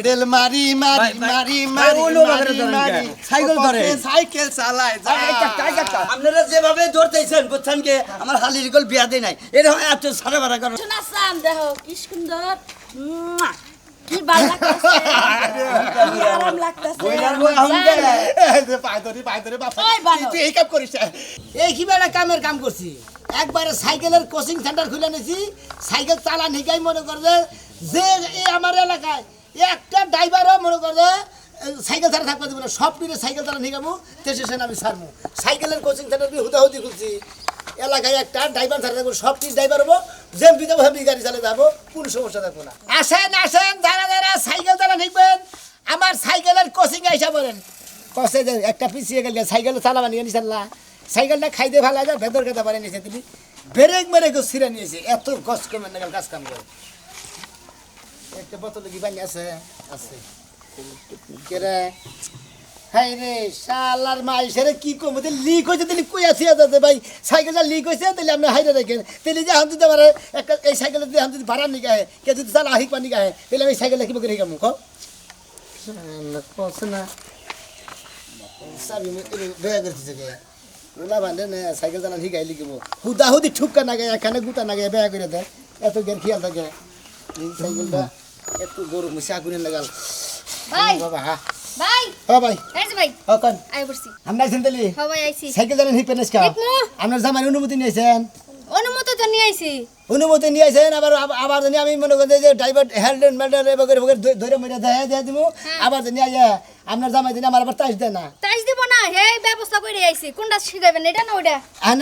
Pedal মারি মারি মারি মারি সাইকেল ধরে সাইকেল চালায় আপনারা যেভাবে ধরতেছেন বুঝছেন কি আমার হালির গল বিয়া দেয় নাই এরকম এত সারা বাড়া করো শোনা সাম দেখো কি সুন্দর কি ভালো লাগতেছে কি আরাম লাগতেছে পায়দরি বাপ ওই বানর। তুই এই কাম করিস এই কি বেলা কামের কাম করছি একবারে সাইকেলের কোচিং সেন্টার খুলে নিয়েছি সাইকেল চালান হিকাই মনে করে যে এই আমার এলাকায় একটা ড্রাইভারও মনে করে সাইকেল ছাড়া থাকতে দেবে না সব মিলে সাইকেল চালান হিকামু স্টেশন আমি ছাড়বো সাইকেলের কোচিং সেন্টার হুদাহুদি খুলছি এলাকায় একটা ড্রাইভার ছাড়া থাকবো সব কিছু ড্রাইভার হবো যেমপি যাবো হেমপি গাড়ি চালিয়ে যাবো কোনো সমস্যা থাকবো না আসেন আসেন যারা যারা সাইকেল চালান শিখবেন আমার সাইকেলের কোচিং আইসা বলেন কষে যে একটা পিছিয়ে গেলে সাইকেল চালাবানি নিশাল্লাহ সাইকেলটা খাইতে ভালো লাগে ভেতর খেতে পারে নিয়েছে তিনি ব্রেক মেরে কেউ ছিঁড়ে নিয়েছে এত কষ্ট কমে না কাজ কাম করে একটা বোতল কি পানি আছে আছে কেরে হাই রে শালার মাইসেরে কি কম লিক হয়েছে তাহলে কই আছি যাতে ভাই সাইকেলটা লিক হয়েছে তাহলে আপনি হাইরে দেখেন তাহলে যে হাম দিতে পারে একটা এই সাইকেলে যদি হাম যদি ভাড়া নিয়ে গায়ে কে যদি চালা আহিক পানি গায়ে তাহলে আমি সাইকেলটা কী করে গামু কস না সাবি বেয়া করতেছে কে ওলা বান্ধে না সাইকেল চালান শিখাই লিখিব হুদাহুদি ঠুকা না গায়ে এখানে গুতা না গায়ে বেয়া করে দেয় এত গের খেয়াল থাকে এই সাইকেলটা একটু গরু মিশা করে লাগাল ভাই বাবা হ্যাঁ ভাই ও ভাই এই যে ভাই ও কোন আই বসছি আমরা আইছেন তাহলে হ্যাঁ ভাই আইছি সাইকেল চালান শিখবেন আজকে শিখমু। আপনার জামাই অনুমতি নিয়েছেন অনুমতি তো নিয়ে আইছি অনুমতি নিয়ে আসেন আবার আবার জানি আমি মনে করি যে ড্রাইভার হ্যান্ডেল ম্যান্ডেল বগের বগের ধরে মেরে দেয় দিব আবার জানি আপনার জামাই জানি আমার আবার তাইজ দেয় না তাইজ দিব না হে ব্যবস্থা করে আইছি কোনটা শিখাবেন এটা না ওটা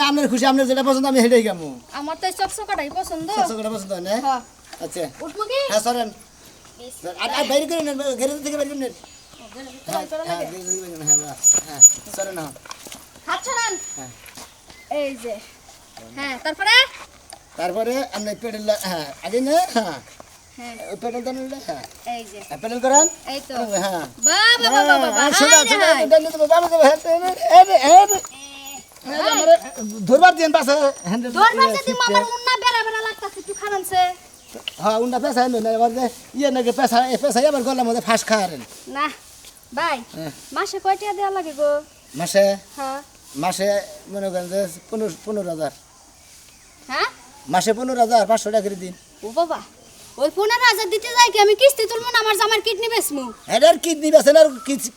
আপনার খুশি আপনার যেটা পছন্দ আমি হেঁটেই গামু আমার তো চকচকাটাই পছন্দ সবসময় পছন্দ হয় না হ্যাঁ আচ্ছা উঠবো কি হ্যাঁ সরেন আর বাইরে করে নেন ঘেরে থেকে বাইরে করে নেন হ্যাঁ হ্যাঁ ঘেরে থেকে বাইরে করে নেন, হ্যাঁ বাস, হ্যাঁ সরেন না হাত ছাড়ান হ্যাঁ। এই যে হ্যাঁ তারপরে তারপরে আপনি পেডেল হ্যাঁ আগে না হ্যাঁ হ্যাঁ ওই পেডেল দেন হ্যাঁ এই যে পেডেল করেন এই তো হ্যাঁ বাবা বাবা বাবা ধরবার দিন পাশে তোর পাশে দিম আমার উন্না বেড়া বেড়া লাগতাছে একটু খারানছে হ্যাঁ উন্না পেশা না এবার যে ইয়ে নাকি পেশা পেশা আবার গলার মধ্যে ফাঁস খাওয়ারেন না ভাই হ্যাঁ। মাসে কয়টা দেওয়া লাগে গো মাসে হ্যাঁ মাসে মনে করেন যে 15,000 হ্যাঁ মাসে 15,000 500 টাকা করে দিন ও বাবা ওই 15,000 দিতে যাই কি আমি কিস্তি তুলবো না আমার জামার কিডনি বেচমু এটার কিডনি বেছেন আর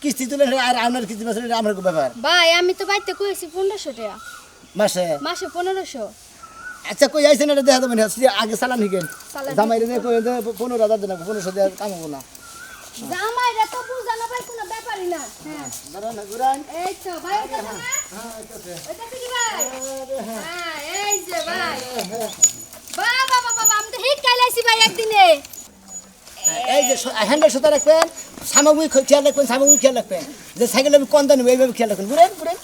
কিস্তি তুলে আর আপনার কিস্তি বেছেন এটা আমার ব্যাপার ভাই আমি তো বাইতে কইছি 1500 টাকা মাসে মাসে 1500 আচ্ছা কই আইছেন এটা দেখা দেবেন আগে চালান হিকেন চালান জামাই রে 15,000 দেন 1500 দিয়ে কামাবো না জামাইরা তো বুঝানো ভাই কোনো ব্যাপারই না হ্যাঁ দাঁড়ান ঘুরান এই তো ভাই ওটা না ওটা কি ভাই হ্যাঁ এই যে ভাই বাবা বাবা বাবা আমি তো হিট খাইলাইছি ভাই একদিনে এই যে হ্যান্ডেল সুতা রাখবেন সামগ্রী খেয়াল রাখবেন সামগ্রী খেয়াল রাখবেন যে সাইকেল আমি কোন দানি এইভাবে খেয়াল রাখবেন ঘুরেন ঘুরেন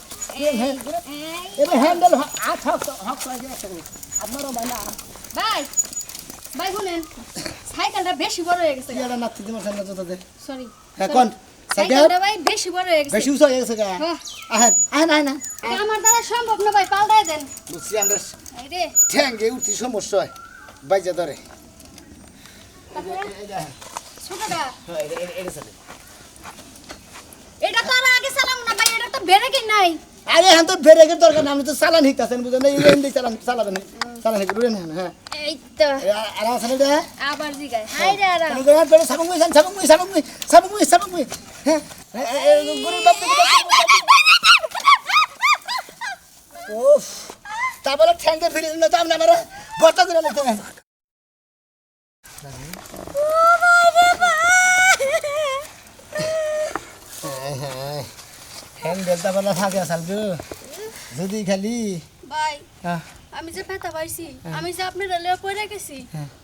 এবার হ্যান্ডেল হাত হক হক আপনারও ভাই না ভাই ভাই শুনেন সাইকেলটা বেশি বড় হয়ে গেছে ইয়ারা নাতি দিমার সামনে যত দে সরি হ্যাঁ কোন সাইকেলটা ভাই বেশি বড় হয়ে গেছে বেশি উঁচু হয়ে গেছে গা হ্যাঁ। আহেন আহেন আহেন এটা আমার দ্বারা সম্ভব না ভাই পাল্টাই দেন বুঝছি আমরা এই রে ঠ্যাঙ্গে উঠতে সমস্যা হয় বাইজা ধরে তারপরে ছোটটা এটা চলে এটা তো আর আগে চালাম না ভাই এটা তো ব্রেকই নাই আরে হ্যাঁ তো ব্রেকের দরকার না আপনি তো চালান শিখতেছেন বুঝলেন এই এমনি চালাবেন চালান শিখে বুঝলেন হ্যাঁ এই তো আর আছে এটা আবার জিগায় হাই রে আরাম সামগ্রী হ্যাঁ গরুর বাপ ওফ তারপরে ঠ্যাঙ্গে ফিরে দিন তো আপনি আমার বর্তা করে নিতে হ্যান্ডেলটা বলা থাকে আসাল গো যদি খালি ভাই হ্যাঁ আমি যে ব্যথা পাইছি আমি যে আপনার রেলে পড়ে গেছি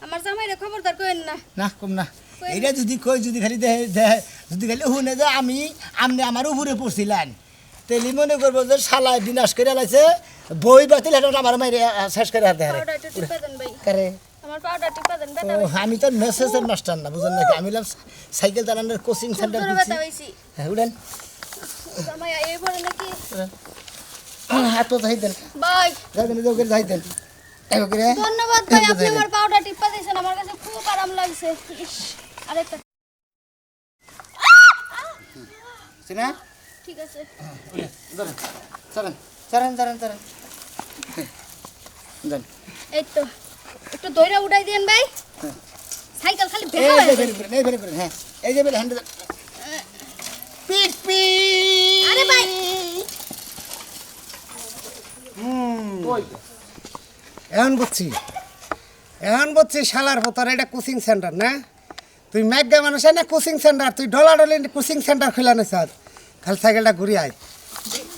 আমার জামাইরে খবরদার কইেন না না কম না এইটা যদি কই যদি খালি দেহে যদি খালি শুনে যে আপনি আমার উপরে পড়ছিলেন তেলি মনে করবো যে শালায় বিনাশ করে লাইছে বই বাতিল এটা আমার মাইরে শেষ করে হাতে হারে পাউডার টিপা দেন ভাই কারে আমার পাউডার টিপা দেন ব্যথা ও আমি তো মেসেজের মাস্টার না বুঝলেন নাকি আমি সাইকেল চালানোর কোচিং সেন্টার জোরে ব্যথা হইছি হ্যাঁ উড়েন জামাই এই পড়ে নাকি হাত তো যাই দেন ভাই যাই দেন যাই দেন ধন্যবাদ ভাই আপনি আমার পাউডার টিপা দিয়েছেন আমার কাছে খুব আরাম লাগছে ইস, আরেকটা না ঠিক আছে ধরেন চলেন চলেন চলেন চলেন দেন এই তো একটু দইরা উঠাই দেন ভাই সাইকেল খালি এই বের যে হয়ে বের করেন, এই বের করেন, হ্যাঁ এই যে বের হ্যান্ড পিক পিক আরে ভাই এখন বুঝছি শালার ভোতর এটা কোচিং সেন্টার না তুই ম্যাগা মানুষ না কোচিং সেন্টার তুই ডলাডলি কোচিং সেন্টার খুলে নিস খালি সাইকেলটা ঘুরিয়ে আয়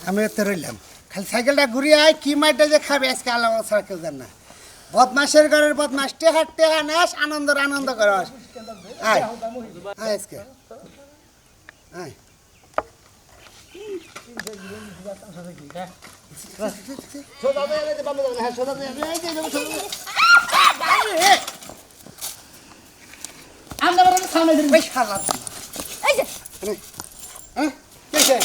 আমি এতে রইলাম খালি সাইকেলটা ঘুরিয়ে আয় কি মাইটা যে খাবে আজকে আল্লাহ ছাড়া কেউ জান না বদমাসের ঘরের বদমাস টেহা নেস আনন্দ করস আয় আয় আজকে আয় এই যে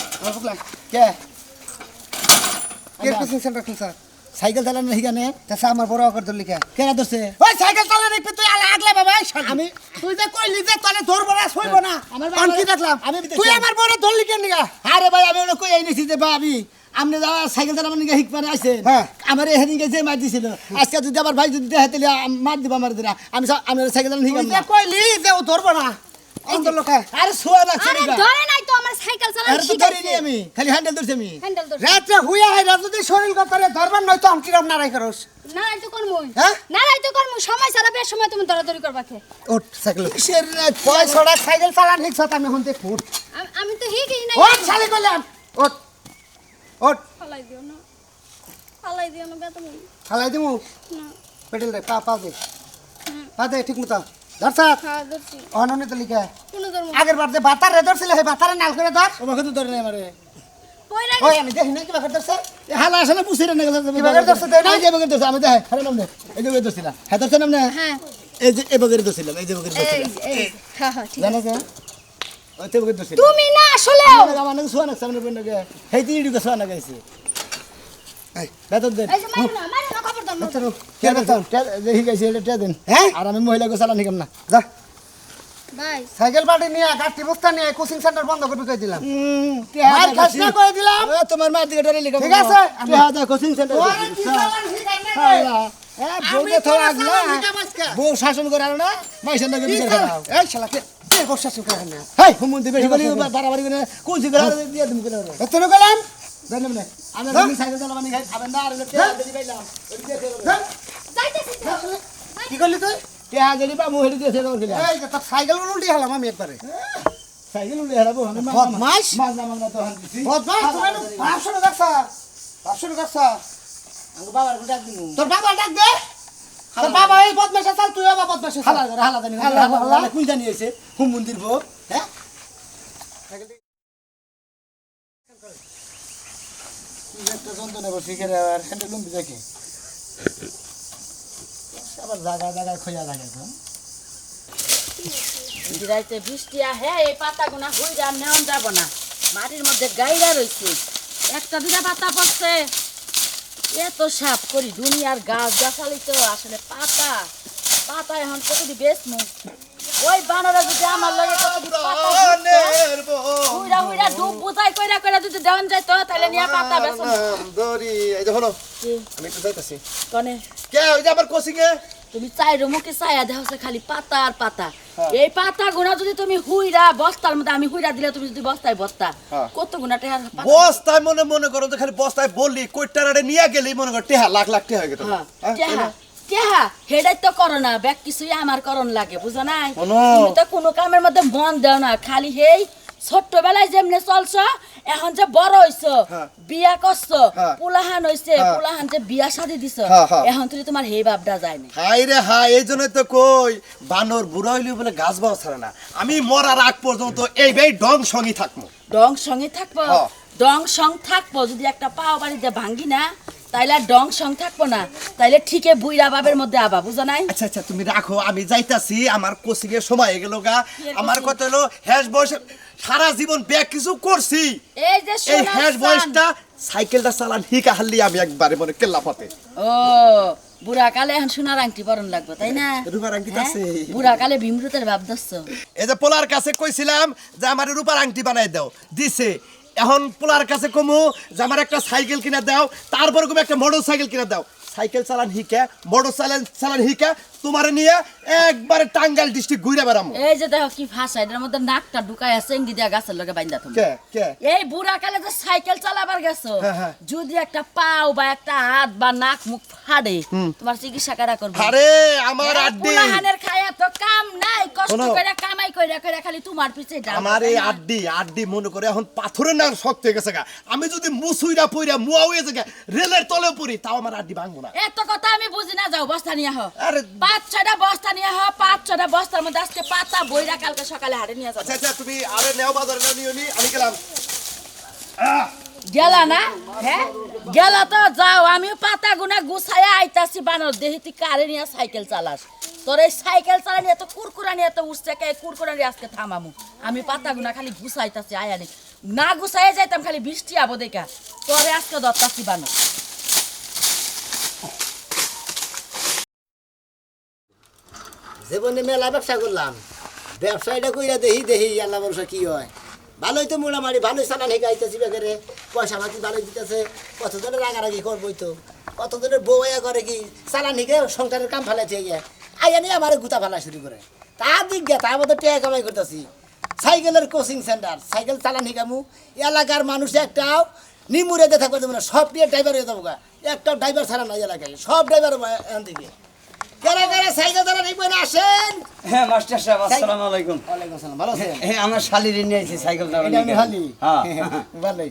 সাইকেল চালানো এখানে তাছাড়া আমার বড় অকর ধরলি কে কেনা ধরছে ওই সাইকেল চালানো একটু তুই আগলে বাবা আমি তুই যে কইলি যে তলে ধরবো না শুইবো না আমার আমি কি দেখলাম আমি তুই আমার বড় ধরলি কেন নিগা আরে ভাই আমি ওটা কই এনেছি যে ভাবি আপনি যাওয়া সাইকেল চালাবার নিকে হিকপানে আইছেন হ্যাঁ। আমার এখানে যে মার দিছিল আজকে যদি আমার ভাই যদি দেখে তাহলে মার দিব আমার দিনা আমি সাইকেল চালানো তুই হিকাম যে কইলি যে ও ধরবো না অন্তর লোকে আরে শোয়া লাগছে আরে ধরে নাই তো আমার সাইকেল চালানো আরে তো ধরিনি শিখাইছে আমি খালি হ্যান্ডেল ধরছি আমি হ্যান্ডেল ধর রাত্রে হুইয়া হাইরা যদি শরীর করে ধরবার নয় তো আমকিরম নারাই করস না রাইতো করমু হ্যাঁ? না রাইতো করমু সময় ছাড়া বেশ সময় তুমি দরাদরি করবা কে ওঠ সাইকেল কিসের পয়সাটা সাইকেল চালান ঠিক আমি এখন দেখো আমি তো হিগই নাই ওঠ শালি কইলাম ওঠ ওঠ ফালাই দিও না বেতন খালাই দিমু না পেটেল রে পা দে পা দে ঠিক মতো ধরছাত খাওয়া ধরছি অননে তো লিখা কোনো ধর্ম আগের বার যে বাতার রে ধরছিল সেই বাতারে নাল করে ধর তোমাকে তো ধরে নাই আমারে পয়রা ওই আমি দেখি না কি বাকার ধরছে এ হালা আসলে পুষি রে না কি বাগার ধরছে তাই না? এই যে বগের ধরছে আমি দেখ হারে নাম দে এই যে বগের ধরছিলাম হ্যাঁ ধরছে নাম না হ্যাঁ এই যে এই বগের ধরছিলাম এই যে বগের এই ধরছিলাম এই হ্যাঁ হ্যাঁ ঠিক জানো যে ওই তে বগের ধরছিলাম তুমি না আসলে আমার নাকি সোয়া না সামনে বন্ধ গে হেই তিড়ি কে সোয়া না গাইছে এই বেতন দেন এই যে মারো না খবর দাও আচ্ছা রো কে বেতন দেখি গাইছে এটা তে দেন হ্যাঁ? আর আমি মহিলাকে চালান হিকাম না যা ভাই সাইকেল বাড়ি নিয়ে গাড়ি বস্তা নিয়ে কোচিং সেন্টার বন্ধ করে কই দিলাম মার মার খাস না কই দিলাম তোমার মার দিকে ডরে লিখা ঠিক আছে? কে হাদা কোচিং সেন্টার ওরে কি চালান শিখাই না রে। বউকে তো আগলা আজকে বউ শাসন করে আর না মাইছেন না কি বিচার চালান? খাও এই শালা কে বর্ষা শিখাই না হেই হুমুন্দি বেশি বলি বাড়াবাড়ি করে কোন সিগার দিয়ে তুমি করে এতনো গেলাম জানেন না আমি যদি সাইকেল চালাবানি খাই খাবেন না আর কে হাতে দিবাইলাম যাইতেছি তো। কি করলি তুই কে হাতে দিবা মু হেডি দিয়ে দাও দিলা এই যে তোর সাইকেল উল্টি হলাম আমি একবারে সাইকেল উড়ে হারাবো আমি বদমাশ মাছ না মাংনা তো হান দিছি বদমাশ তুমি 500 টাকা 500 টাকা আঙ্গ বাবার কোটা দিমু তোর বাবা ডাক দে তোর বাবা এই বদমাশে চাল তুই বাবা বদমাশে চাল হালা জানি হালা, হালা। হালা কোন জানি এসে হুম মন্দির বউ হ্যাঁ একটা যন্ত্রণা বসে গেলে আর হ্যান্ডেল লুম্বি দেখে আবার জায়গায় খোঁজা থাকে তো রাইতে বৃষ্টি আহে এই পাতাগুনা হইরা নেওয়া যাব না মাটির মধ্যে গাইরা রইছে একটা দুটা পাতা পড়ছে এত সাপ করি দুনিয়ার গাছ গাছালি তো আসলে পাতা এখন কতদি বেচমু ওই বানরা যদি আমার লগে কতদি পাতা হুইরা হুইরা ডুব বুঝাই কইরা কইরা যদি দেওয়ান যায় তো তাহলে নিয়ে পাতা বেচম দড়ি এই যে হলো আমি একটু যাইতাছি কনে কে ওই যে আবার কোচিং এ তুমি চাইরো মুখে চাইয়া দেখাচ্ছে খালি পাতা আর পাতা এই পাতা গুনা যদি তুমি হুইরা বস্তার মধ্যে আমি হুইরা দিলে তুমি যদি বস্তায় বস্তা কত গুনা টেহার বস্তায় মনে করো তো খালি বস্তায় বললি কইটারে নিয়ে গেলেই মনে কর টেহা লাখ লাখ টেহা হয়ে গেত টেহা টেহা হেডাই তো করো না ব্যাগ কিছুই আমার করণ লাগে বুঝো নাই শোনো। তুমি তো কোনো কামের মধ্যে মন দেও না খালি হেই ছোট্টবেলায় যেমনে চলছ এখন যে বড় হইছ বিয়া করছ পুলাহান হইছে পুলাহান যে বিয়া শাদি দিছ এখন তুই তোমার হেই ভাবটা যায় না হাই রে হাই এই জন্যই তো কই বানর বুড়া হইলি বলে গাছ বাও ছাড়ে না আমি মরার আগ পর্যন্ত এই ভাই ডং সঙ্গী থাকবো ডং সঙ্গে থাকবো হ্যাঁ। ডং সং থাকবো যদি একটা পাও বাড়িতে ভাঙ্গি না তাইলে আর ডং সং থাকবো না তাইলে ঠিকই বুইরা বাবের মধ্যে আবা বুঝো নাই আচ্ছা আচ্ছা তুমি রাখো আমি যাইতাছি আমার কোচিং এর সময় হয়ে গেল গা আমার coaching? কথা হলো হ্যাশ বয়স সারা জীবন ব্যাগ কিছু করছি এই যে এই সোনার হ্যাশ চান। বয়সটা সাইকেলটা চালান হিকা হারলি আমি একবারে মনে কেল্লা ফতে ও বুড়া কালে এখন সোনার আংটি পরন লাগবে তাই না রূপার আংটি হ্যাঁ? আছে। বুড়া কালে ভীমরুতের ভাব ধরছ এই যে পোলার কাছে কইছিলাম যে আমার রূপার আংটি বানাই দাও দিছে এখন পোলার কাছে কমু যে আমার একটা সাইকেল কিনা দাও তারপর কমু একটা মোটর সাইকেল কিনা দাও সাইকেল চালান হিকা মোটর চালান হিকা তোমারে নিয়ে একবারে টাঙ্গাইল ডিস্ট্রিক্ট ঘুরে বেড়ামু এই যে দেখো কি ফাঁসা এটার মধ্যে নাকটা ঢুকায় আছে এঙ্গি দিয়া গাছের লগে বাইন্দা তুমি কে কে এই বুড়া কালে যে সাইকেল চালাবার গেছো হ্যাঁ, হ্যাঁ। যদি একটা পাও বা একটা হাত বা নাক মুখ ফাড়ে তোমার চিকিৎসা কারা করবে আরে আমার আড্ডি পুলাহানের খায়া তো কাম নাই কষ্ট শোনো। করে কামাই করে খালি তোমার পিছে ডাল আমার এই তাই না? আড্ডি মনে করে এখন পাথরের না শক্ত হয়ে গেছে গা আমি যদি মুসুইরা পইরা মুয়া হয়ে গেছে গা, রেলের তলে পড়ি তাও আমার আড্ডি ভাঙবো না এত কথা আমি বুঝি না যাও বস্তা নিয়ে আহ আরে 5-6টা বস্তা নিয়ে আহ 5-6টা বস্তার মধ্যে আজকে পাতা বইরা কালকে সকালে হাটে নিয়ে যাবো আচ্ছা আচ্ছা তুমি আরে নেও বাজারে নেও নিও নি আমি গেলাম গেলা না হ্যাঁ গেলা তো যাও আমিও পাতা গুনা গুছাইয়া আইতাছি বানর দেহি তুই কারে নিয়ে সাইকেল চালাস তোর এই সাইকেল চালানি এত কুরকুরানি এত উঠছে কে কুরকুরানি আজকে থামামু আমি পাতা গুনা খালি গুছাইতাছি আয়ানি না গুছাইয়া যাইতাম খালি বৃষ্টি আবো দেখা তোরে আজকে দত্তাছি বানর জীবনে মেলা ব্যবসা করলাম ব্যবসাটা কইরা দেখি আল্লাহ ভরসা কি হয় ভালোই তো মোটামুটি ভালোই চালান হেঁকাইতেছি বেকারে পয়সা পাতি ভালোই দিতেছে কতজনের রাগারাগি করবোই তো কতজনের বউ আয়া করে কি চালান হেঁকে সংসারের কাম ফেলাইছে গিয়া আইয়া নিয়ে আমার গুতা ফেলা শুরু করে তা দিক গিয়া তার মধ্যে টেয়া কামাই করতেছি সাইকেলের কোচিং সেন্টার সাইকেল চালান হেঁকামু এলাকার মানুষ একটাও নিমুরে দেখা করতে না সব নিয়ে ড্রাইভার হয়ে যাবো গা একটাও ড্রাইভার ছাড়া নাই এলাকায় সব ড্রাইভার এখান থেকে কারা কারা সাইকেল চালান হেঁকবেন আসেন হ্যাঁ মাস্টার সাহেব আসসালামু আলাইকুম ওয়ালাইকুম আসসালাম ভালো আছেন হ্যাঁ আমার শালির নিয়ে এসেছি সাইকেল এটা আমি ভালি হ্যাঁ ভালোই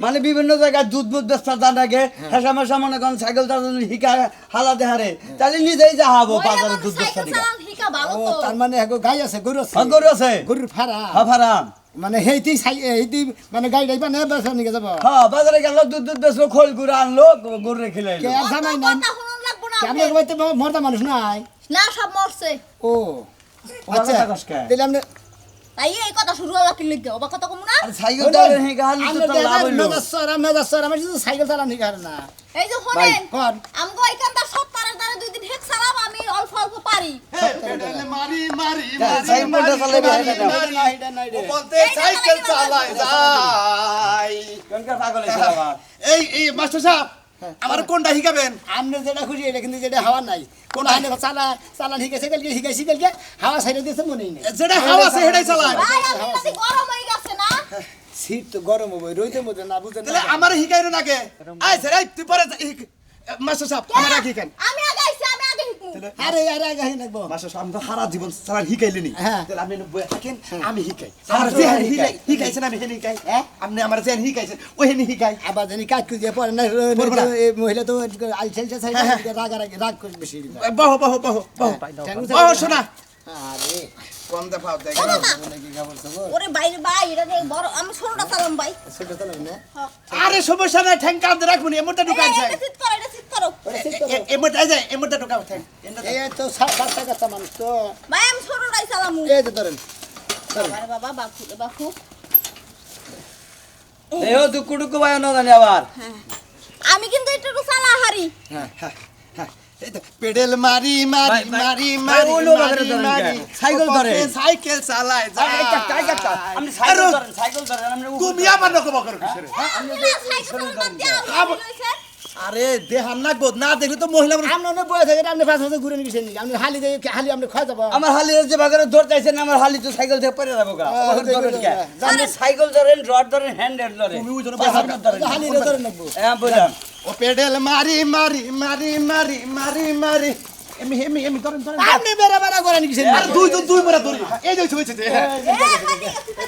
মানে বিভিন্ন জায়গায় দুধ মুধ বেচতে জান আগে হেসা মেশা মনে করেন সাইকেল চালানো হিকা হালা দেহারে তাহলে নিজেই যা হবো বাজারে দুধ বেচতে দিকে ও তার মানে এখন গাই আছে গরু আছে গরু আছে গরুর ফাড়া হ্যাঁ ফারাম মানে হেইতি হেইতি মানে গাই ডাইবা না বেসা নিয়ে যাব হ্যাঁ বাজারে গেল দুধ বেচলো খোল গুড়া আনলো গরু রেখে কে লাইলো আর জানাই নাই কেমন হইতে মরদা মানুষ নাই না সব মরছে ও আচ্ছা কথা কস কে? তাহলে আমরা তাই এই কথা শুরু হলো কি লিখতে অবাক কথা কম না আর সাইকেল চালানো হিকা হালি তো তার লাভ হইলো মেজাজ আমি শুধু সাইকেল চালান ঠিক আর না এই যে ভাই শুনেন কোন আমগো এখানটা সপ্তাহের দ্বারা 2 দিন হেক চালাম আমি অল্প অল্প পারি মারি মারি সাইকেলটা চালাইবে না এটা না এটা বলতে সাইকেল চালাই যাই কোনকার পাগল হইছে আবার এই মাস্টার সাহেব আমার কোনটা শিখাবেন আমনে যেটা খুশি এটা কিন্তু যেটা হাওয়া নাই কোন হানে চালান হিকাইছে কালকে হিকাইছি কালকে হাওয়া ছাইড়ে দিয়েছে মনেই নেই যেটা হাওয়া আছে সেটাই চালায় ভাই আমি কাছে গরম হয়ে গেছে না শীত তো গরম হবে রইতে মধ্যে না বুঝেন তাহলে আমার শিখাইরো নাকি আই স্যার এই তুই পরে মাস্টার সাহেব আমার আগে শিখান আমি আগে আইছি আমি আগে হিকমু আরে আরে আগে হে নাকবো মাস্টার সাহেব আমরা সারা জীবন চালান শিখাইলেনি হ্যাঁ। তাহলে আপনি বইয়া থাকেন আমি শিখাই আমার যে শিখাইছেন আমি হেনি শিখাই আপনি আমার যে শিখাইছেন ওই হেনি শিখাই আবার জানি কাজ করে পরে না পড়বো না। এই মহিলা তো আইছেলছে সাইড রাগ করে বেশি বহ বহ বহ বহ বহ শোনা আরে কম দেখাও দেখ নাকি খবর খবর ওরে বাইরে ভাই এটা যে বড় আমি ছোটটা চালাম ভাই ছোট তো না আরে সমস্যা নাই ঠ্যাং কাঁদ রাখবনি এমনটা ঢুকাই এই, যায় এটা সিট করো এটা সিট করো এমনটা যায় এমনটা ঢুকাও ঠ্যাং এই তো সাতটা কাঁচা মানুষ তো ভাই আমি ছোটটাই চালামু এই তো ধরেন আরে বাবা বাপু দেহ দুকু টুকু ভাই না জানি আবার আমি কিন্তু একটু চালা হারি এই তো পেডেল মারি মারি ভাই, ভাই, মারি ভাই, মারি অন্য বাজারে ধরেন মারি কে? সাইকেল ধরেন। সাইকেল চালায় যায় আপনি সাইকেল ধরেন আপনি তুমি আমার নকো বকর কিসের আরে দেহান লাগবো না দেখলে তো মহিলা মানুষ আমরা না বয়ে থাকে আপনি 5 বছর ঘুরে নিছেন আপনি হালি দিয়ে হালি আপনি খাওয়া যাব আমার হালির যে বাগারে ধর চাইছেন আমার হালি তো সাইকেল থেকে পড়ে যাবো গা হ্যাঁ, ওখানে ধরেন কে? হ্যাঁ। আপনি সাইকেল ধরেন রড ধরেন হ্যান্ডেল ধরেন তুমি ওই জন্য বসে থাকো। হালি রে ধরে নেবো হ্যাঁ বললাম ও পেডেল মারি মারি মারি মারি মারি মারি এমি এমি এমি ধরেন ধরেন আপনি বেরা বেরা করে নিছেন আর দুই মরা ধরি এই যে হইছে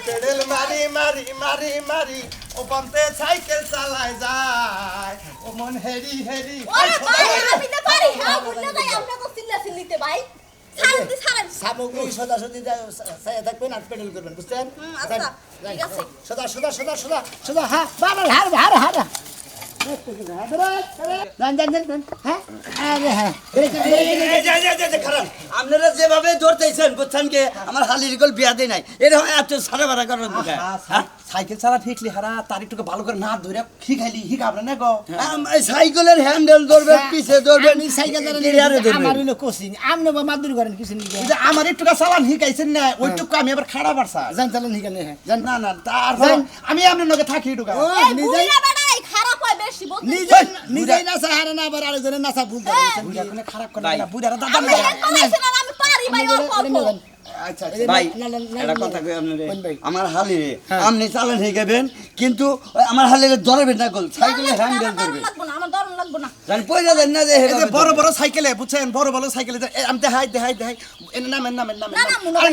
পেডেল মারি মারি মারি মারি ও বনতে সাইকেল চালায় যায় ও মন হেরি হেরি আমি তো পারি হ্যাঁ বুঝলে তাই আমরা তো চিল্লাতে ভাই শান্তি ছাড়েন সামগ্রী সদা সদি থাকবেন আর পেডেল করবেন বুঝছেন আচ্ছা ঠিক আছে সদা সদা সদা সদা সদা হ্যাঁ বাবা হার হার হার হ্যাঁ আরে হ্যাঁ আপনারা যেভাবে ধরতেছেন বুঝছেন কি আমার হালির গল বিয়া দেয় নাই এরকম এত সারা বাড়া করার দোকান সাইকেল চালা শিখলি হারা তার একটু ভালো করে না ধরে শিখাইলি শিখাবে না গো সাইকেলের হ্যান্ডেল ধরবে পিছে ধরবে আমি সাইকেল ক্লিয়ারে ধরবে আমার হলো কোচিং আপনি মাদুর করেন কিছু নিকে এই যে আমার একটু চালান শিখাইছেন না ওইটুকু আমি আবার খাড়া পারছা জান চালান নিকে হ্যাঁ জান না না তারপর আমি আপনার লগে থাকি একটু ও এই নিজেই বুইড়া বেড়াই খারাপ হয় বেশি বলতে নিজেই নাচা হারে না আবার আরেকজনের নাচা ভুল বুড়া কোনো খারাপ করে না বুড়ারা দাদা আমি এক কলাইছেন আর আমি পারি ভাই অল্প অল্প আচ্ছা ভাই একটা কথা কই আপনারে আমার হালিরে আপনি চালান শিখাবেন কিন্তু আমার হালিরে ধরবেন না গল সাইকেলের হ্যান্ডেল ধরবে লাগবো না আমার দরম লাগবো না জান পয়সা দেন না যে এই যে বড় বড় সাইকেলে বুঝছেন বড় বড় সাইকেলে আমি দেখাই এনে নামেন আরে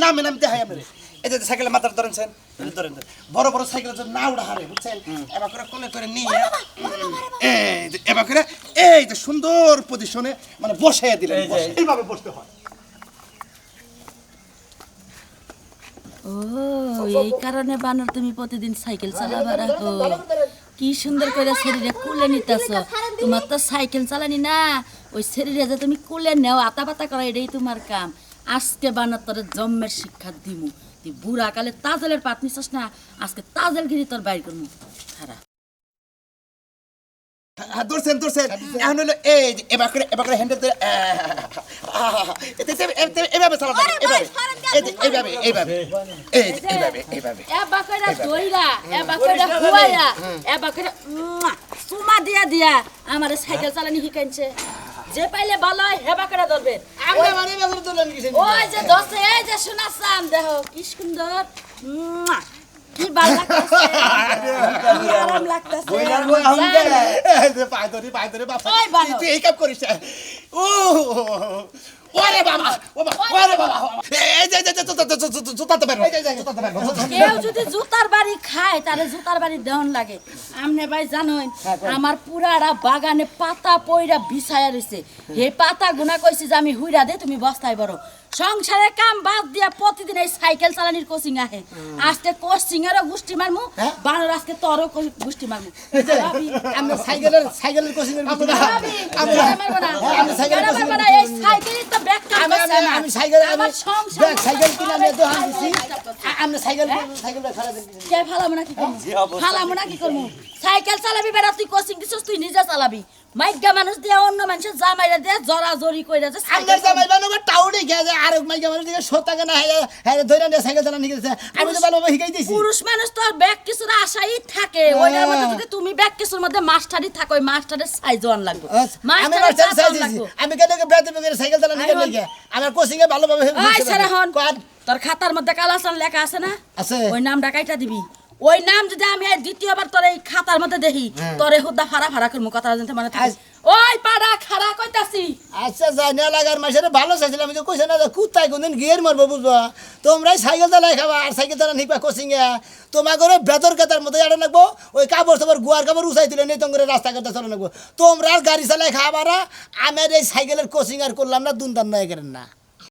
নামেন আমি দেখাই আপনারে এই যে সাইকেলে মাথার ধরেছেন ধরেন বড় বড় সাইকেলে যদি না উড়া হারে বুঝছেন এবার করে কোলে করে নিয়ে এই যে এবার করে এই যে সুন্দর পজিশনে মানে বসায় দিলেন এইভাবে বসতে হয় ও এই কারণে বানর তুমি প্রতিদিন সাইকেল চালাবা রাখো কি সুন্দর করে শরীরে কুলে নিতেছ তোমার তো সাইকেল চালানি না ওই শরীরে যে তুমি কুলে নেও আতা পাতা করো এটাই তোমার কাম আজকে বানর তোর জন্মের শিক্ষা দিমু তুই বুড়া কালে তাজেলের পাত নিছস না আজকে তাজেল গিরি তোর বাইর করমু খারাপ ধরছেন এখন হলো এই যে এবার করে হ্যান্ডেল ধরে এভাবে চালাতে এইভাবে এবা কইরা দইরা এবা কইরা হুয়াইয়া এবা কইরা সুমা দিয়া আমারে সাইকেল চালানি শিখাইছে যে পাইলে ভালো হয় হেবা করে ধরবেন আমরা মানে বেগুন তোলেন কিছু ওই যে দশে এই যে শোনাচ্ছাম দেখো কি সুন্দর কি ভালো লাগতেছে কি আরাম লাগতেছে বইলার বই আহুন কে পায় ধরে বাবা ওই বানর। তুই এই কাপ করিস ও ওরে বাবা ওরে বাবা এই যে জুতাতে পারবো কেউ যদি জুতার বাড়ি খায় তাহলে জুতার বাড়ি দেহন লাগে আমনে ভাই জানোই আমার পুরাটা বাগানে পাতা পইরা বিছায়া রইছে হে পাতা গুনা কইছি যে আমি হুইরা দে তুমি বস্তায় বড় সংসারের কাম বাদ দিয়া প্রতিদিন এই সাইকেল চালানির কোচিং আহে আজকে কোচিং এর গুষ্টি মারমু বানর আজকে তোরও গুষ্টি মারমু ভাবি, আমরা সাইকেলের কোচিং এর ভিতরে ভাবি, মারবো না। আমি সাইকেলের মারবো কোচিং না, এই সাইকেলই তো ব্যাগ কাম করছে না। আমি সাইকেল আমার সংসার ব্যাগ সাইকেল কিনে আমি তো হান দিছি হ্যাঁ? আমরা সাইকেল খারাপ দিছি কে ফালামু না কি করমু ফালামু না কি করমু সাইকেল চালাবি বেড়া তুই কোচিং দিছস তুই নিজে চালাবি মাইগ্যা মানুষ দিয়া অন্য মানুষের জামাইরা দিয়া জরা জরি কইরা যে আমরা জামাই বানাবো টাউনে গেছে আর মাইকে মানুষ দিকে 70 টাকা না হ্যাঁ ধরে নিয়ে সাইকেল চালানো গেছে আমি তো বানাবো শিখাই দিছি পুরুষ মানুষ তো আর ব্যাগ কিছুর আশাই থাকে ওইটার মধ্যে যদি তুমি ব্যাগ কিছুর মধ্যে মাস্টারই থাকো ওই মাস্টারের সাইজ অন লাগবে আমি মাস্টারের মাস্টার সাইজ চাইছি লাগবে আমি কেন বেতে সাইকেল চালানো গেলে আমার কোচিং এ ভালোভাবে এই সারা হন তোর খাতার মধ্যে কালাসান লেখা আছে না আছে। ওই নামটা কাইটা দিবি ওই নাম যদি আমি আর দ্বিতীয়বার তোর এই খাতার মধ্যে দেখি তোরে হুদা ফাড়া করমু কথা জানতে মানে থাকে ওই পাড়া খাড়া কইতাছি আচ্ছা যাই না লাগার মাসের ভালো চাইছিলাম আমি তো কইছে না কুত্তাই কোনদিন গিয়ের মারবো বুঝবা তোমরাই সাইকেল চালাই খাবা আর সাইকেল চালা নিবা কোচিং এ তোমার করে বেতর কাতার মধ্যে আড়ে লাগবো ওই কাপড় তোমার গুয়ার কাপড় উঠাই দিলে নেই তোমার রাস্তাঘাটে চলে লাগবো তোমরা আর গাড়ি চালাই খাবারা আমার এই সাইকেলের কোচিং আর করলাম না দুনদান নয় করেন না